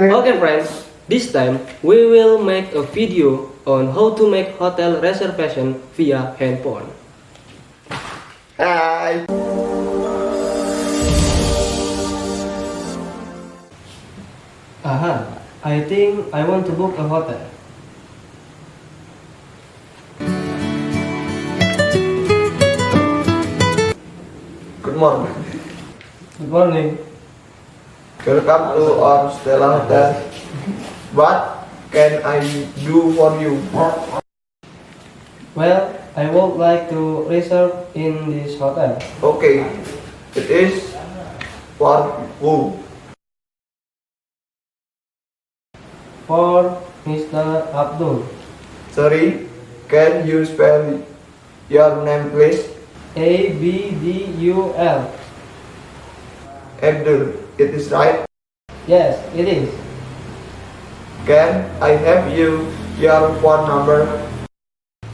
Okay friends, this time we will make a video on how to make hotel reservation via handphone. Hai. Aha, I think I want to book a hotel. Good morning. Good morning. Welcome to our Stella Hotel. What can I do for you? Well, I would like to reserve in this hotel. Okay, it is for who? For Mr. Abdul. Sorry, can you spell your name please? Abdul. Abdul, it is right. Yes, it is. Can I have your phone number?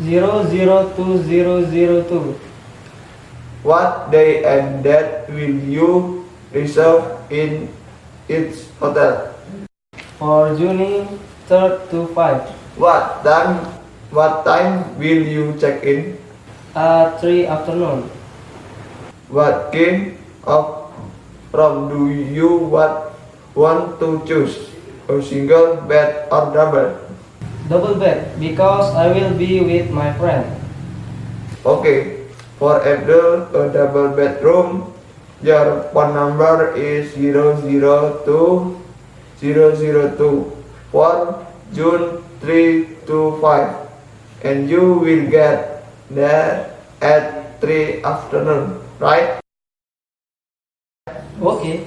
002002. What day and date will you reserve in its hotel? For June 3rd to 5. What time will you check in? At 3 afternoon. What kind of room do you want to choose? A single bed or double? Double bed, because I will be with my friend. Okay, for Abdul, a double bedroom. Your phone number is 002002 for June 3 to 5, and you will get there at 3 afternoon, right? Okay.